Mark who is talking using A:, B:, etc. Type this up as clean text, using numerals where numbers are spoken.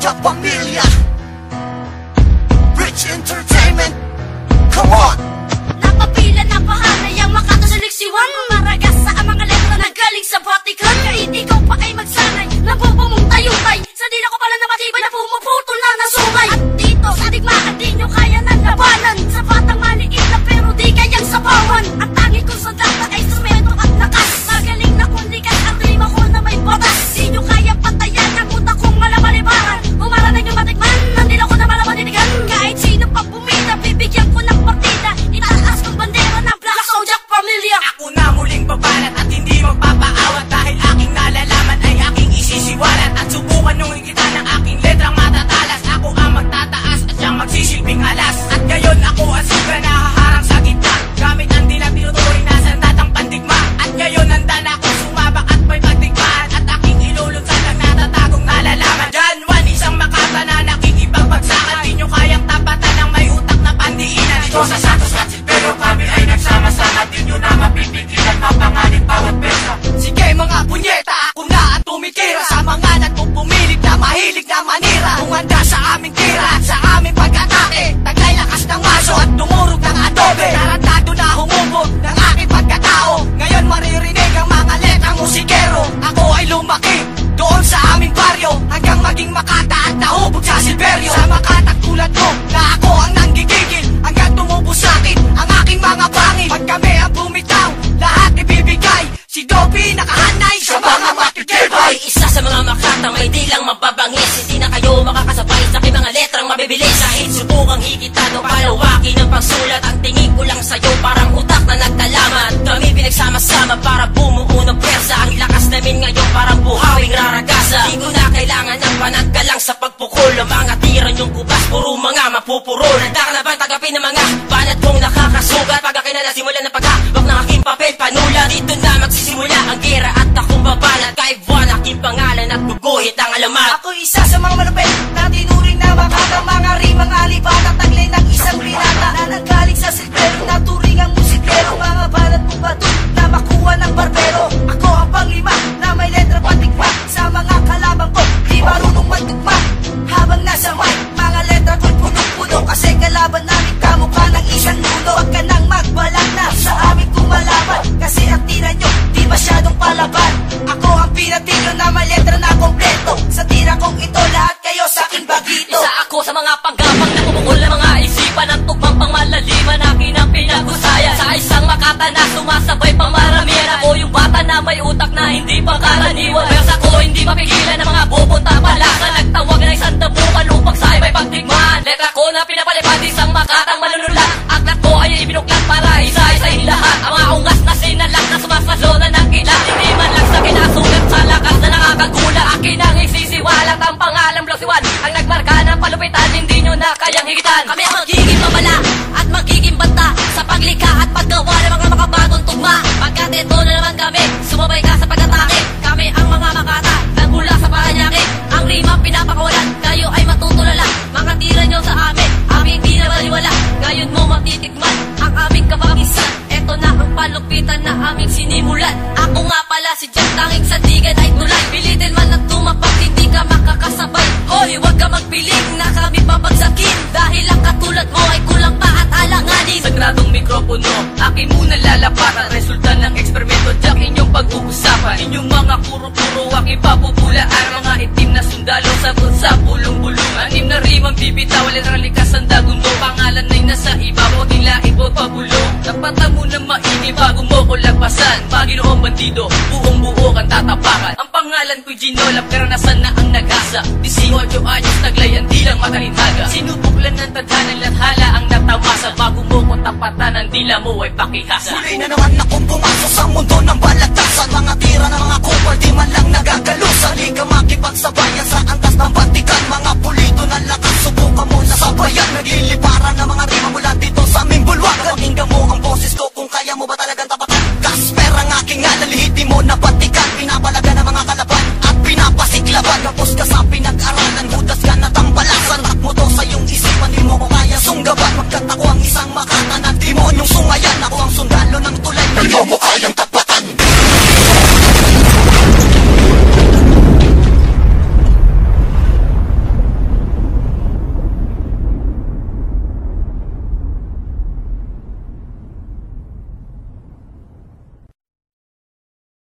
A: Soulja Pamilya, Rich Entertainment. Come on!
B: Napapila na pahanay ang makatasulig siwan. Maragas sa mga letra na galing sa Vatican. Kahit ikaw pa ay magsanay, nabubumong tayutay. Sa dila ko pala na matibay na pumuputol na nasungay. At dito sa digmaan di nyo kaya ng labanan. Sa batang maliit na pero di kayang sabawan. At tangi ko sa data ay instrumento at lakas. Magaling na kundikan ang rima ko na may batas. Di nyo kaya patayan ang utak kong malamalibaran. Umaranan yung matikman, nandila ko na malamaninigan. Kahit sino pa bumida, bibigyan ko ng partida. Itaas kong bandera ng Black Soulja Pamilya.
C: Ako na muling babanat at hindi magpapaawat. Dahil aking nalalaman ay aking isisiwalat. At subukan nung higita ng aking letrang matatalas. Ako ang magtataas at siyang magsisilbing alas. At ngayon ako ang suga na haharang sa gitna. Gamit ang dilang tinuturing na sandatang pandigma. At ngayon nandan ako sumabak at may pagdigmaan. At aking ilulunsan ang natatagong nalalaman. John Juan, isang makata na nakikipagbagsakan. Di nyo kayang tapatan ng may utak na pandiinan. Dito sa Santos at Silverio kami ay nagsama-sama. Di nyo na mapipigilan, mapanganib bawat pesa. Sige mga punyeta, ako na at tumitira sa mga nagpupumilig na mahilig na manira. Kung handa sa aming tira at sa aming pag-atake, taglay lakas ng maso at dumurog ng adobe. Tarantado na humubo ng aking pagkatao. Ngayon maririnig ang mga letrang musikero. Ako ay lumaki doon sa aming baryo, hanggang maging makata at nahubog sa Silverio. Sa makatag tulad mo na ako ang nanggigigil, hanggang tumubo sa'kin ang aking mga bangin. Pag kami ang bumitaw, lahat ibibigay. Si Dobby nakahanay sa mga makikibay.
D: Isa sa mga makatang may dilang mababangis. Hindi na kayo makakasabay sa aking mga letrang mabibilis. Kahit subukang higitado, palawakin ang pagsulat. Ang tingin ko lang sa'yo parang utak na nagkalamat. Kami pinagsama-sama para bumuo ng pwersa. Ang lakas namin ngayon parang buhawing raragasa. Di ko na kailangan ng panaggalang sa pagpukol. Ang mga tira niyong kubas, puro mga mapupurol. Handa ka na bang tagapin ng mga banat kong nakakasugat? Pag akin na nasimulan ng paghawak ng aking papel panula. Dito na magsisimula ang gera at akong babanat. Kay Juan aking pangalan at guguhit ang alamat.
C: Ako isa sa mga malupit na tinuring na makatang mga rimang alibat. At taglay ng isang binata na nanggaling sa Silverio na turing ang musikero. Mga banat mo ba doon na makuha ng barbero? Ako ang panglima na may letra patigma. Sa mga kalabang ko di marunong magtugma. Habang nasa mic, mga letra ko'y puno-puno. Kasi kalaban namin kamukha ng isang nuno. Huwag ka nang magbalag na sa aming kumalaban. Kasi ang tira nyo di masyadong palaban. Ako ang pinatilo na may letra na kompleto. Sa tira kong ito lahat kayo sa aking bagito.
D: Isa ako sa mga panggapang na pumukol ng mga isipan. Ang tugmang pang malaliman akin ang pinag-usayan. Sa isang makata na sumasabay pang maramihan. Ako yung bata na may utak na hindi pangkaraniwan. Pero sa ko hindi mapigilan ng mga bubunta palasa. Nagtawag na isang dabukan upang sa iba'y pagtigmaan. Letra ko na pinapalipad isang makatang manunulat. Aklat ko ay ibinuklat para isa-isahin lahat. Ang mga ungas na sinalak na sumasasona ng ilan. Hindi man lang sa kinasulat sa lakas na nakakagulat. Akin ang isisiwalat ang pangalan Black Siwan. Ang nagmarka ng palupitan, hindi nyo na kayang higitan. Kami ang magiging mabala at magiging banta sa paglikha at paggawa ng mga makabagong tugma. Pagkat ito na naman kami, sumabay ka sa pag-atake. Kami ang mga makata, naghula sa paranyake. Ang rima pinapakawalan, kayo ay matutulala. Mga tira nyo sa amin, aming di na baliwala. Ngayon mo matitikman ang aming kapagisan. Ito na ang palupitan na aming sinimulan. Ako nga pala si Jack, tanging sandigan ay tulay. Pilitin man at tumapag, hindi ka makakasabay. Hoy, huwag ka magpiling na kami babagsakin. Dahil ang katulad mo ay kulang pa at alanganin.
C: Sagradong mikropono, akin muna lalaparan. Resulta ng eksperimento, Jack, inyong pag-uusapan. Inyong mga puro-puro, aking papupulaan. Mga itim na sundalo, sagot sa pulong-bulong. Anim na rimang bibitaw, letrang likas ang dagundo. Pangalan ay nasa iba, huwag ilaib o pabulong. Tapatan mo na maini bago mo ko lagpasan. Paginoong bandido, buong-buo kang tatapakan. Ang pangalan ko'y Ginolap, karanasan na ang nag-asa. 18 anyos, naglayan di lang makalinhaga. Sinubok lang ng tadhana, lathala ang natamasa. Bago mo ko tapatan, ang dila mo ay pakihasa.
A: Muli na naman akong pumasok sa mundo ng balagtasa.